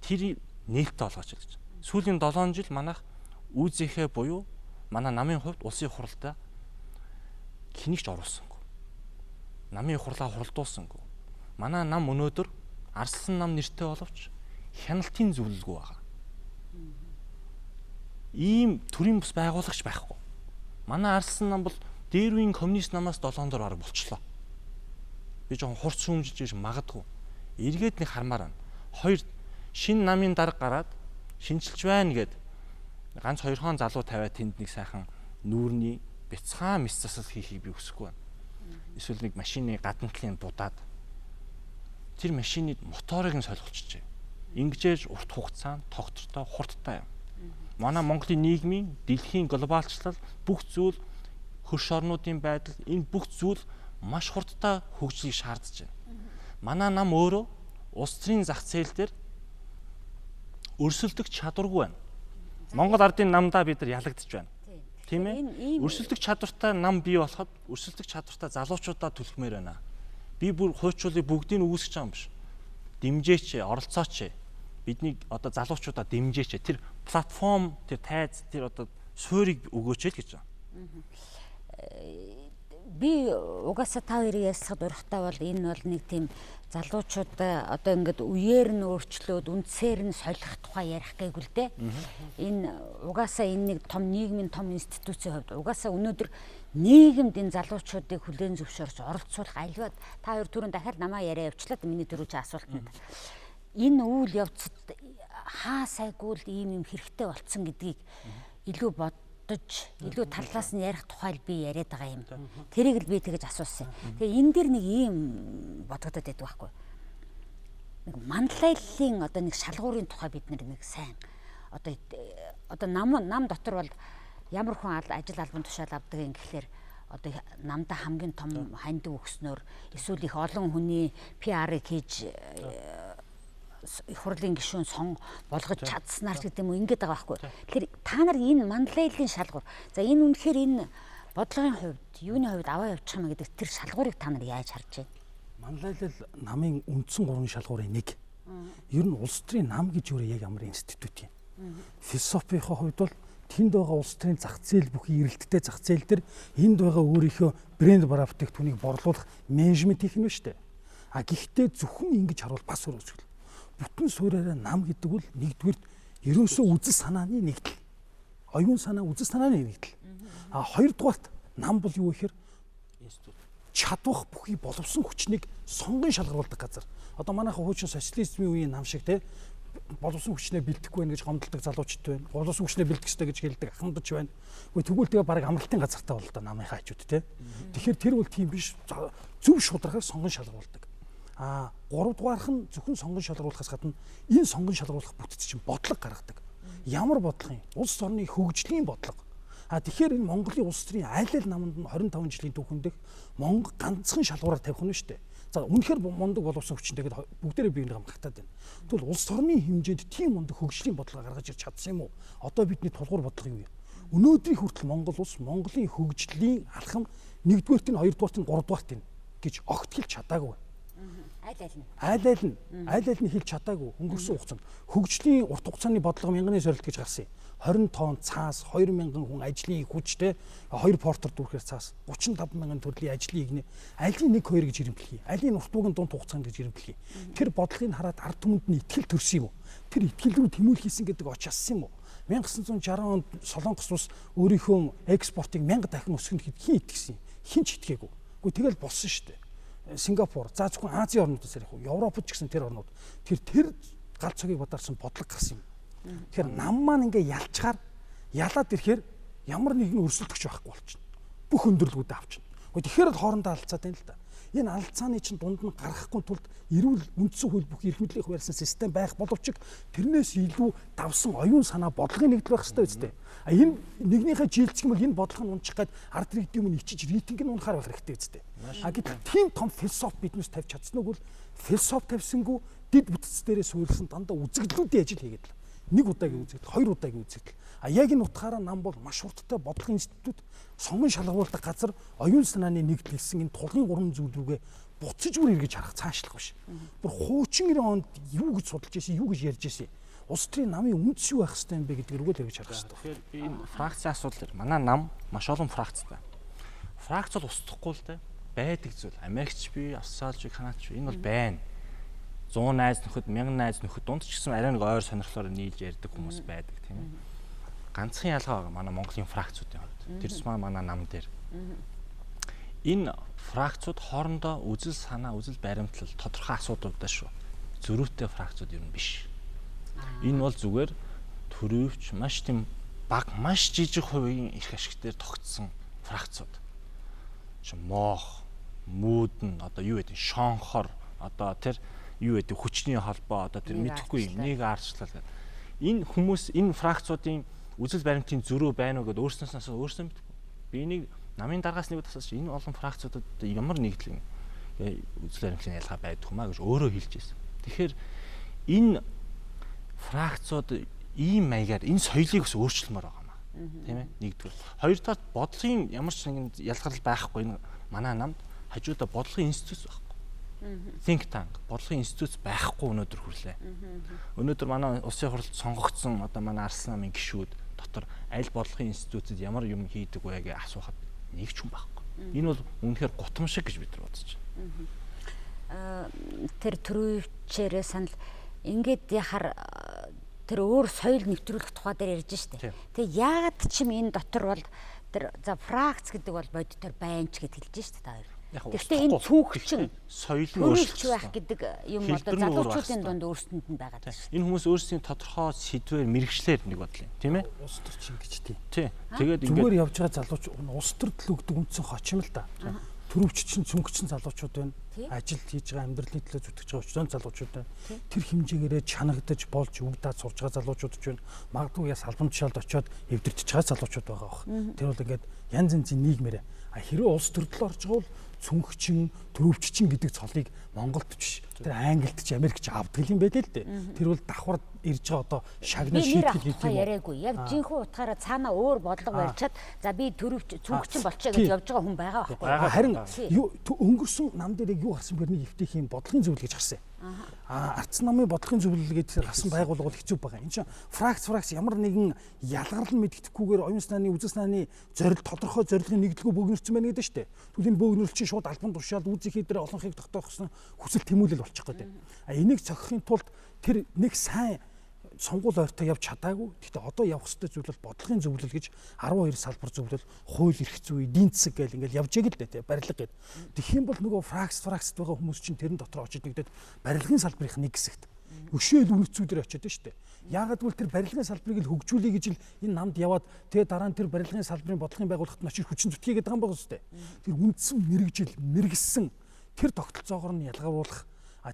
Тэр нээлттэй болгооч гэж. Сүүлийн 7 жил манайх үүзийнхээ буюу манай намын хувьд улсын хуралдаа хинэгч оруулсангүй. Намын хурлаа хуралдуулсангүй. Манай нам өнөөдөр арслан нам нэртэй боловч хяналтын зөвлөлгүй байгаа. Ийм төрлийн бас байгуулагч байхгүй. Манай арслан нам бол дээр үеийн коммунист намаас 7 дор арга болчлоо. Би жоохон хурц шүүмжилж гэж магадгүй. Эргээд нэг хармаар байна. Хоёр шинэ намын дарга гараад шинжилж байна гэд ганц 2 хон залуу тавиад тэнд нэг сайхан нүүрний бяцхан мис засал хийхийг би хүсэхгүй байна. Эсвэл нэг машины гадна талын будаад тэр машины моторыг нь солихолчихжээ. Ингэжээж урт хугацаанд тогтвортой хурдтай юм. Манай Монголын нийгмийн дэлхийн глобалчлал бүх зүйл хөрш орнуудын байдал энэ бүх зүйл маш хурдтай хөгжлийг шаардж байна. Манай нам өөрөө улс төрийн зах зээл дээр өрсөлдөх чадваргүй байна. Монгол ардын намдаа бид нар ялагдж байна. Тийм ээ? Өрсөлдөх чадвартай нам бий болоход өрсөлдөх чадвартай залуучуудаа түлхмээр байна. Би бүр хуйчуулыг бүгдийг нь үүсгэж байгаа юм биш. Дэмжээч, оролцооч. Бидний одоо залуучуудаа дэмжээч. Тэр платформ, тэр тайз, тэр одоо суурийг өгөөч л гэж байна. Би угаасаа та хоёрын ярилцлагад урахтаа бол энэ бол нэг тийм залуучууд одоо ингээд үеэр нь өөрчлөөд үндсээр нь солих тухай ярих гээг л дээ. Энэ угаасаа энэ нэг том нийгмийн том институцийн хувьд угаасаа өнөөдөр нийгэмд энэ залуучуудыг хүлээн зөвшөөрч оролцуулах альваад та хоёр түрүүн дахиад намаа яриа явуулчлаа миний дөрвөн асуултанд. Энэ үйл явцад хаа сайгүй л ийм юм хэрэгтэй болцсон гэдгийг илүү илүү талаас нь ярих тухай би яриад байгаа юм. Тэрийг л би тэгэж асуусан. Тэгээ энэ дэр нэг ийм бодогдоод байдаг байхгүй. Нэг манлайллын одоо нэг шалгуурын тухай бид нэг сайн одоо нам дотор бол ямар хүн ажил албан тушаал авдаг юм гэхлээр одоо намда хамгийн том хандив өгснөөр эсвэл их олон хүний PR-ыг хийж их хурлын гишүүн сон болгож чадсанаар ч гэдэг юм уу ингэж байгаа байхгүй. Тэгэхээр та нар энэ манлайллын шалгуур. За энэ үнэхээр энэ бодлогын хувьд, юуны хувьд аваа явуучих юм гэдэг тэр шалгуурыг та нар яаж харж байна? Манлайлал намын үндсэн 3 шалгуурын нэг. Ер нь улс төрийн нам гэж өөрөө яг ямар институт юм. Философийн хувьд бол тэнд байгаа улс төрийн зах зээл бүхий эрэлттэй зах зээл дээр энд байгаа өөрийнхөө брэнд бүтээгдэхүүнийг борлуулах менежмент их нь шүү дээ. Гэхдээ зөвхөн ингэж харуул бас өрөөсгөл. Бүтэн суураараа нам гэдэг бол нэгдүгээр ерөөсөө үзэл санааны нэгдэл. Оюун санаа үзэл санааны нэгдэл. Хоёрдугаарт нам бол юу гэхээр институт чадвах бүхий боловсон хүчнийг сонгон шалгаруулдаг газар. Одоо манайхан хуучин социализмын үеийн нам шиг те боловсон хүчнээ бэлтгэхгүй байх гэж гомдолдог залуучд байна. Боловсон хүчнээ бэлтгэх ёстой гэж хэлдэг ахмадч байна. Гэхдээ тэгвэл тэгээ баг амралтын газартаа бол да намынхаа хажууд те. Тэгэхээр тэр бол тийм биш. Зөв шударгаар сонгон шалгаруулдаг. 3 дугаарх нь зөвхөн сонгон шалгаруулахаас гадна энэ сонгон шалгаруулах бүтц чинь бодлого гаргадаг. Ямар бодлого юм? Улс орны хөгжлийн бодлого. Тэгэхээр энэ Монголын улс төрийн айл ал наманд нь 25 жилийн түүхэндх Монгол ганцхан шалгуураар тавих нь шүү дээ. За үнэхээр мундаг боловсон хүчтэй гэдэг бүгдээрээ биеийг хамгаалтаад байна. Тэгвэл улс орны хэмжээнд тийм мундаг хөгжлийн бодлого гаргаж ирч чадсан юм уу? Одоо бидний тулгуур бодлого юу юм? Өнөөдрийн хүртэл Монгол улс Монголын хөгжлийн алхам 1-р, 2-р, 3-р гэж огт хэлж чадаагүй. Айл ал нь хэлж чадаагүй өнгөрсөн хугацаанд хөгжлийн урт хугацааны бодлого мянганы сорилт гэж гарсан юм. 20 тонн цаас 2000 хүн ажлын хүчтэй 2 портер дүүрхээр цаас 35,000 төрлийн ажлын игнэ алийг 1-2 гэж ирэмблэхий. Алийн урт бугын дунд хугацаанд гэж ирэмблэхий. Тэр бодлогыг хараад ард түмэнд нь итгэл төрсөн юм уу? Тэр итгэл рүү тэмүүлэх хийсэн гэдэг очилсан юм уу? 1960 онд Солонгос улс өөрийнхөө экспортыг 1000 дахин өсгөх хэд хин итгэсэн. Хин ч итгээгүй. Гэхдээ тэгэл болсон шүү дээ. Сингапур, за зөвхөн Азийн орнуудаас ярих уу, Европод ч гэсэн тэр орнууд тэр гал цогийг бодорсон бодлого гарсан юм. Тэгэхээр нам маань ингээ ялчгаар ялаад ирэхээр ямар нэгэн өрсөлдөгч байхгүй болчихно. Бүх өндөрлгүүдээ авчихна. Тэгэхээр л хоорондоо алцаад байна л да. Энэ алцааны чинь дунд нь гарахгүй тулд эрүүл үндсэн хууль бүх эрх мэдлийг хуваарсан систем байх боловч тэрнээс илүү давсан оюун санаа бодлогын нэгдэл байх хэрэгтэй үстэй. Энэ нэгнийхээ жилдсэх юм бол энэ бодлого нь унчих гээд ард иргэдийн өмнө ичиж рейтинг нь унахаар байх хэрэгтэй үстэй. Гэтэл тийм том философи биднээс тавьж чадсан уу? Философи тавьсангүй дид бүтц дээрээ суурилсан дандаа үзэгдлүүдийн ажил хийгээд л. 1 удаагийн үзэгдэл, 2 удаагийн үзэгдэл. Яг энэ утгаараа нам бол маш хурдтай бодлогын институт сонгон шалгаруулдаг газар оюун санааны нэгдэл гэсэн энэ тулгын 3 зүйл рүүгээ буцаж бүр эргэж харах цаашлах биш. Бүр хуучин 90 онд юу гэж судалж ирсэн, юу гэж ярьж ирсэн. Улс төрийн намын үндэс юу байх хэвээр юм бэ гэдгийг рүүгээ л эргэж харах хэрэгтэй. Тэгэхээр би энэ фракцийн асуудал манай нам маш олон фракцтай. Фракц бол устдахгүй л дээ. Байдаг зүйл. Америкч би, Австралич, Канадч энэ бол байна. 100 найз нөхөд, 1000 найз нөхөд дунд ч гэсэн арай нэг ойр сонирхлоор нийлж ярьдаг хүмүүс байдаг тийм ээ. Ганцхан ялгаа байгаа манай Монголын фракцуудын хувьд. Тэрс манай нам дээр. Энэ фракцууд хоорондоо үзэл санаа, үзэл баримтлал тодорхой асуудалтай шүү. Зөрүүтэй фракцууд ер нь биш. Энэ бол зүгээр төрөвч маш тийм баг, маш жижиг хувийн эрх ашиг дээр тогтсон фракцууд. Моох, мүүдэн одоо юу гэдэг шонхор одоо тэр юу гэдэг хүчний холбоо одоо тэр Нэг мэдэхгүй юм. ардчлал. Нэг ардчлал гэдэг. Энэ хүмүүс энэ фракцуудын үзэл баримтын зөрүү байна уу гэдээ өөрснөөс өөрсдөө мэдэхгүй. Би энийг намын дараагаас нэг тасалж энэ олон фракцуудад ямар нэгдлэг үзэл баримтлалын ялгаа байдаг юм а гэж өөрөө хэлж байсан. Тэгэхээр энэ фракцууд ийм маягаар энэ соёлыг бас өөрчлөмөр байгаа юм а. Тийм ээ? Нэгдүгээр. Хоёрдугаар бодлогын ямар ч нэгэн ялгарл байхгүй энэ манай намд хажуудаа бодлогын институт байхгүй. Think tank бодлогын институт байхгүй өнөөдөр хүрлээ. Өнөөдөр манай улсын хурлд сонгогдсон одоо манай Арслан намын гишүүд дотор аль бодлогын институцэд ямар юм хийдэг вэ гэж асуухад нэг ч хүн байхгүй. Энэ бол үнэхээр гутамшиг гэж бид нар бодож байна. Тэр төрөвчээрээ санал ингээд яхаар тэр өөр соёл нэвтрүүлэх тухай дээр ярьж штэ. Тэгээ яагаад ч юм энэ дотор бол тэр за фракц гэдэг бол бодитоор байнч гэд хэлж штэ та хоёр. Гэхдээ энэ цүнхчин соёл нь өөрчлөлт байх гэдэг юм одоо залуучуудын дунд өөрсдөнд нь байгаа даа. Энэ хүмүүс өөрсдийн тодорхой сэдвээр мэрэгчлэр нэг бодлоо тийм ээ. Улс төрчин гэж тийм. Тэгээд зүгээр явж байгаа залууч улс төрдөл өгдөг үндсэн хоч юм л да. Төрөвччин цүнхчин залуучууд байна. Ажил хийж байгаа амьдралын төлөө зүтгэж байгаа өчтөн залуучууд байна. Тэр хэмжээгээрээ чанагдаж болж өгдөөд сурж байгаа залуучууд ч байна. Магадгүй яс албан тушаалд очиод эвдэрч байгаа залуучууд байгаа бох. Тэр бол ингээд янз янзын нийгмээр хэрвээ улс төрдөл орж байгаа бол цүнхчин, төрөвччин гэдэг цолыг Монголд биш тэр Англид ч Америкт ч авдаг юм байлээ л дээ. Тэр бол давхар ирж байгаа одоо шагнал шийтгэл гэдэг юм. Яриаггүй. Яг жинхэнэ утгаараа цаанаа өөр бодлого барьчаад за би төрөвч цүнхчин болчихё гэж явж байгаа хүн байгаа байхгүй. Харин өнгөрсөн нам дээр юу гарсан бэрний эвтэх юм бодлогын зөвлөл гэж гарсан. Ардсан намын бодлогын зөвлөл гэж гарсан байгууллага бол хэцүү байгаа. Энд чинь фракц ямар нэгэн ялгарлал мэддэхгүйгээр оюун санааны үзэл санааны тодорхой зорилгын нэгдлэгөө бөөгнөрсөн байна гэдэг шүү дээ. Тэгвэл энэ бөөгнөрөл чинь шууд албан тушаал үүсэхээ дээр олонхыг тогтоохсон хүсэл тэмүүлэл болчих гээд. Энийг цохихын тулд тэр нэг сайн сонгуул ойртой явж чадаагүй. Гэхдээ одоо явах ёстой зүйл бол бодлогын зөвлөл гэж 12 салбар зөвлөл, хууль эрх зүй, эдийн засаг гэл ингээл явж байгаа л дээ, барилга гэд. Тэгэх юм бол нөгөө фракцд байгаа хүмүүс чинь тэрэн дотор очиж нэгдээд барилгын салбарын нэг хэсэгт өшөөл үнэцүүдээр очиод байна шүү дээ. Яагаад гэвэл тэр барилгын салбарыг л хөгжүүлэе гэж л энэ намд яваад тэгээ дараа нь тэр барилгын салбарын бодлогын байгууллагт нь очиж хүчин зүтгээгээд байгаа юм байна шүү дээ. Тэр үндсэн мэрэгжил, мэрэгсэн тэр тогтолцоогоор нь ялгаруулах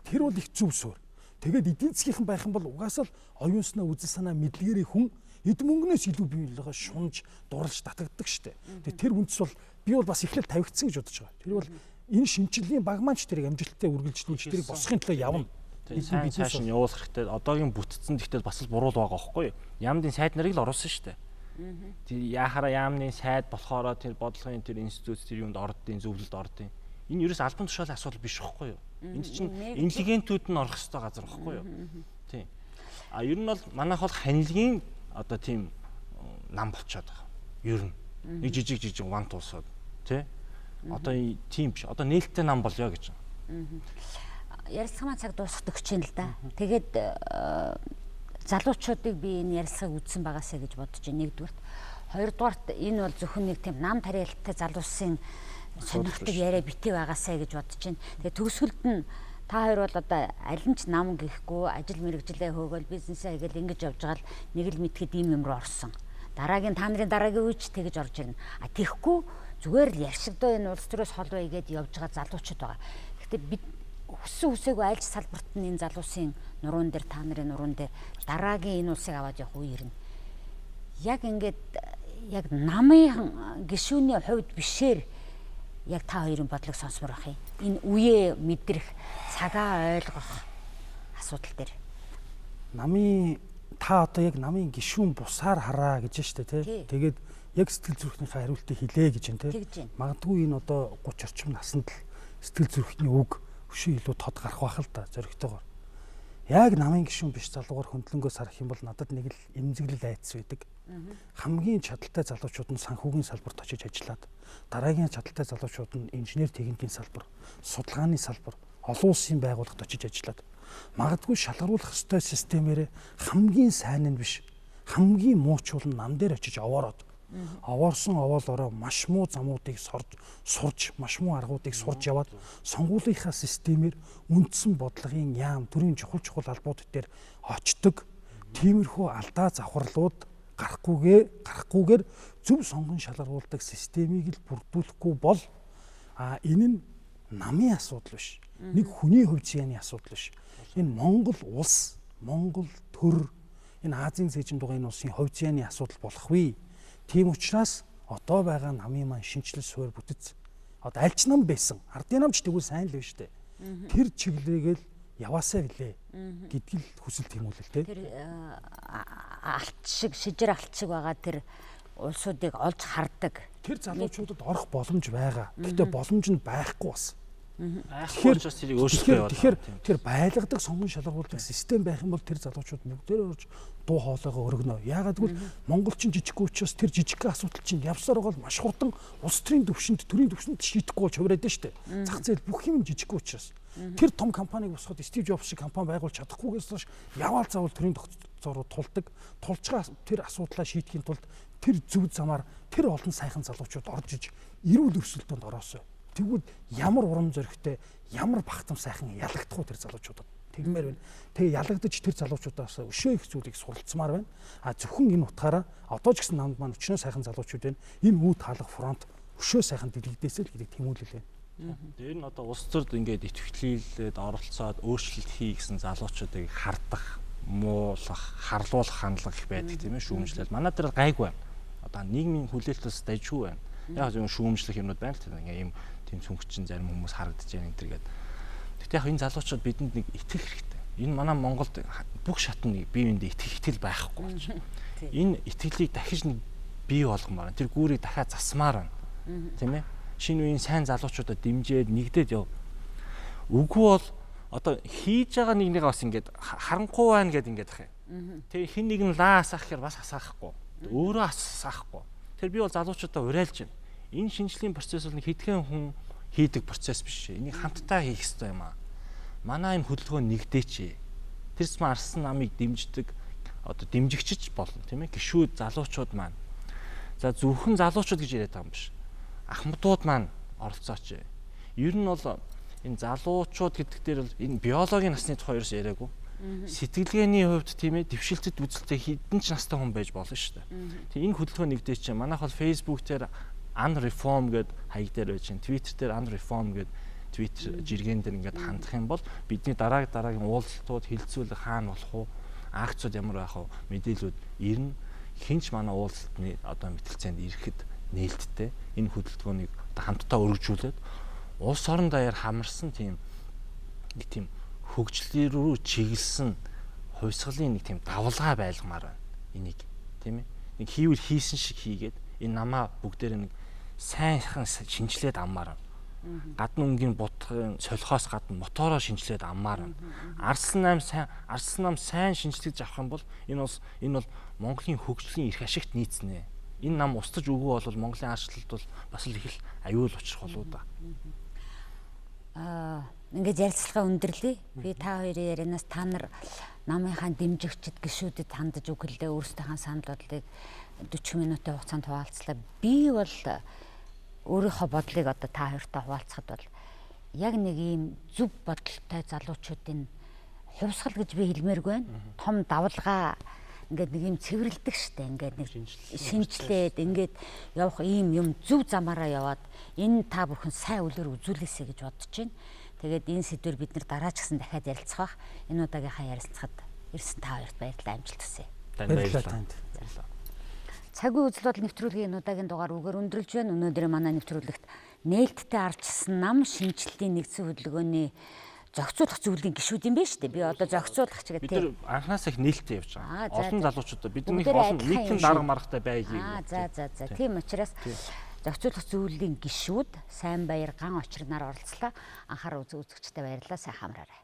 тэр бол их зөв суурь. Тэгээд эдийн засгийнхан байх юм бол угаасаа л оюун санаа үзэл санаа мэдлэгэрийн хүн эд мөнгнөөс илүү бий болгоо шунж дурлж татагддаг штэ. Тэгээд тэр үндэс бол би бол бас эхлэл тавигдсан гэж бодож байгаа. Тэр бол энэ шинжилгээний багмаач тэрийг амжилттай үргэлжлүүлж тэрийг босхын төлөө явна. Сайн цааш нь явуулах хэрэгтэй. Одоогийн бүтцэн гэхдээ бас л буруу байгаа байхгүй юу? Яамдын сайд нарыг л оруулсан штэ. Тэр яхаараа яамны сайд болохоор тэр бодлогын тэр институт тэр юунд ордын зөвлөлд ордын. Энэ ерөөс албан тушаалын асуудал биш байхгүй юу? Энд чинь интеллигентүүд нь орох ёстой газар байхгүй юу? Тийм. Ер нь бол манайх бол ханилгийн одоо тийм нам болчиход байгаа. Ер нь нэг жижиг ван туусаад тий. Одоо тийм биш. Одоо нээлттэй нам болёо гэж. Ярилцлагын цаг дуусахад өгч юм л да. Тэгээд залуучуудыг би энэ ярилцлагыг үзсэн байгаасаа гэж бодож байна. Нэгдүгürt, хоёрдугаарт энэ бол зөвхөн нэг тийм нам тариалтай залуусын сонирхдаг яриа битээ байгаасаа гэж бодож байна. Тэгээ төгсгөлд нь та хоёр бол одоо аль нь ч нам гэхгүй ажил мэргэжлээ хөөгөл бизнесээ хийгээл ингэж явж байгаа л нэг л мэдхэд ийм юм руу орсон. Дараагийн та нарын дараагийн үеч тэгэж орж ирнэ. Тэгэхгүй зүгээр л яршигдоо энэ улс төрөөс хол байгээд явж байгаа залуучууд байгаа. Гэхдээ бид хүссэн үсээгүй айлч салбарт нь энэ залуусын нуруунд дээр та нарын нуруунд дээр дараагийн энэ улсыг аваад явах үе ирнэ. Яг ингээд яг намын гишүүний хувьд бишээр яг та хоёрын бодлого сонсмор ах юм. Энэ үеэ мэдрэх, цагаа ойлгох асуудал дээр. Та одоо яг намын гишүүн бусаар хараа гэж штэ тий. Тэгээд яг сэтгэл зүрхнийхээ хариултыг хэлээ гэж байна тий. Магадгүй энэ одоо 30 орчим наснд л сэтгэл зүрхний үг өшөө илүү тод гарах байх л да зоригтойгоор. Яг намын гишүүн биш залуугаар хөндлөнгөөс харах юм бол надад нэг л эмзэглэл айдас байдаг. Хамгийн чадaltaй залуучууд нь санхүүгийн салбарт очиж ажиллаад дараагийн чадaltaй залуучууд нь инженер техникийн салбар, судалгааны салбар, олон улсын байгууллагад очиж ажиллаад магадгүй шалгаруулах ёстой системээр хамгийн сайн нь биш хамгийн муучул нь нам дээр очиж овоороод овоорсон овоолороо маш муу замуудыг сурж маш муу аргуудыг сурж яваад сонгуулийнхаа системээр үндсэн бодлогын яам төрийн чухал албууд дээр очдог тиймэрхүү алдаа завхарлууд гарахгүйгээр зөв сонгон шалгаруулдаг системийг л бүрдүүлэхгүй бол энэ нь намын асуудал биш. Нэг хүний хувь зээний асуудал биш. Энэ Монгол улс, Монгол төр, энэ Азийн цээжин дугуйн улсын хувь зээний асуудал болохгүй. Тийм учраас одоо байгаа намын маань шинжилэл суурь бүтэц. Одоо альч нам байсан. Ардын намч тэгвэл сайн л байна шүү дээ. Тэр чиглэлгээл яваасаа билээ гэдгэл хүсэл тэмүүлэл тэ. Тэр алт шиг шижир алт шиг байгаа тэр улсуудыг олж хардаг. Тэр залуучуудад орох боломж байгаа. Гэхдээ боломж нь байхгүй бас. Тэгэхээр учраас тэрийг өөрсдөө яваад. Тэгэхээр тэр байлгадаг сонгон шалгуулдаг систем байх юм бол тэр залуучууд бүгдээрээ орж дуу хоолойгоо өргөнө. Яагаад гэвэл монголчин жижиггүй учраас тэр жижиг асуудал чинь явсаар байгаа маш хурдан улс төрийн төвшөнд шийдэхгүй болж хувираад байна шүү дээ. Зах зээл бүх юм жижиггүй учраас. Тэр том компанийг босгоод Стив Джобс шиг компани байгуулж чадахгүйгээс хойш яваал заавал төрийн тогтцоороо тулдаг. Тулж байгаа тэр асуудлаа шийдэхийн тулд тэр зөв замаар тэр олон сайхан залуучууд орж иж эрүүл өрсөлдөөнд ороосоо. Тэгвэл ямар урам зоригтой, ямар бахтам сайхан ялагдах уу тэр залуучуудад. Тэгмээр байна. Тэгээ ялагдаж тэр залуучуудаас өшөө их зүйлийг суралцмаар байна. Зөвхөн энэ утгаараа одоо ч гэсэн намд маань өчнөө сайхан залуучууд байна. Энэ үе таалах фронт өшөө сайхан дэлгдээсэй л гэдэг тэмүүлэл байна. Тэр нь одоо улс төрд ингээд итвэхлэлд оролцоод өөрчлөлт хий гэсэн залуучуудыг хардах, муулах, харлуулах хандлага их байдаг тийм ээ шүүмжлэл. Манай дээр гайгүй байна. Одоо нийгмийн хүлээлтээс дайжгүй байна. Яг зөв шүүмжлэх юмнууд байна л тийм ингээ ийм тийм цүнхчин зарим хүмүүс харагдаж байна энэ төргээд. Гэхдээ яг энэ залуучууд бидэнд нэг итгэх хэрэгтэй. Энэ манай Монголд бүх шатны бие биендээ итгэл байхгүй болж. Энэ итгэлийг дахиж нэг бий болгомоор тэр гүүрийг дахиад засмаар байна. Тийм ээ? Шинэ үеийн сайн залуучуудад дэмжиж нэгдээд яв. Үгүй бол одоо хийж байгаа нэгнийгээ бас ингээд харанхуй байна гэд ингээд ах юм. Тэгээ хин нэг нь лаасах гэхээр бас асаахгүй. Өөрөө асаахгүй. Тэр би бол залуучуудаа уриалж байна. Энэ шинжлэлийн процесс бол нэг хэдхэн хүн хийдэг процесс биш. Энийг хамтдаа хийх хэрэгтэй юм аа. Манай энэ хөдөлгөөн нэгдээч. Тэрс маа арсан намыг дэмждэг одоо дэмжигчж болно тийм ээ. Гишүүд залуучууд маань. За зөвхөн залуучууд гэж яриад байгаа юм биш. Ахмадууд маань оролцооч. Ер нь бол энэ залуучууд гэдэг дээр бол энэ биологийн насны тухай ерөөс яриаггүй. Сэтгэлгээний хувьд тийм ээ дэвшилтэд үзэлтэй хідэн ч настай хүн байж болно шүү дээ. Тэг энэ хөдөлгөөн нэгдээч. Манайх бол Facebook дээр unreform гэд хаяг дээр байж байна. Twitter дээр unreform гэд Twitter жиргэн дээр ингээд хандах юм бол бидний дараагийн уулзалтууд хилцүүлэг хаана болох уу? Акцууд ямар байх вэ? Мэдээлүүд ирнэ. Хинч манай уулзалтны одоо мэтэлцээнд ирэхэд нээлттэй энэ хөдөлгөөнийг хамтдаа өргөжүүлээд улс орон даяар хамарсан тийм нэг тийм хөгжлөөр рүү чиглэсэн хувьсгалын нэг тийм давлгаа байлгамаар байна. Энийг тийм ээ. Нэг хийвэл хийсэн шиг хийгээд энэ намаа бүгдээр нэг сайнхан шинжилээд аммаар байна. Гадны өнгийн бутгын солихоос гадна мотороо шинжилээд аммаар байна. Арслан нам сайн шинжилж авах юм бол энэ бол Монголын хөгжлийн эрх ашигт нийцнэ. Энэ нам устж өгөө бол Монголын арчлалд бол бас л их л аюул учрах болоо да. Ингээд ярилцлагаа өндөрлөе. Би та хоёрын ярианаас та нар намынхаа дэмжигчд гишүүдэд хандаж өгөлдөө өөрсдийнхээ санал бодлыг 40 минутын хугацаанд хуваалцлаа. Би бол өөрийнхөө бодлыг одоо та хоёртой хуваалцахад бол яг нэг ийм зөв бодолтой залуучуудын хувьсгал гэж би хэлмээргүй байна. Том давлгаа ингээд нэг юм цэвэрлдэг штэ ингээд нэг шинжлээд ингээд явах ийм юм зөв замаараа яваад энэ та бүхэн сайн үлээр үзүүлээсэй гэж бодож байна. Тэгээд энэ сэдвэр бид нар дараа ч гэсэн дахиад ярилцах бах. Энэ удаагийнхаа ярилцлагад ирсэн та хоёрт баярлалаа, амжилт хүсье. Баярлалаа. Цагийн үзэл бодол нэвтрүүлгийн энэ удаагийн дугаар үгээр өндөрлж байна. Өнөөдөр манай нэвтрүүлэгт нээлттэй арчсан нам шинжилтийн нэгдсэн хөдөлгөөний зохицуулах зүйлийн гишүүд юм байна шүү дээ. Би одоо зохицуулах чигээ бид нар анханаас их нээлттэй явж байгаа. Олон залуучуудаа бидний олон нийтэн дарга маргатай байгийг. За. Тийм учраас зохицуулах зүйлийн гишүүд сайн баяр ган очрнаар оролцлоо. Анхаарал үзэгчтэй баярлалаа. Сайн хамраарай.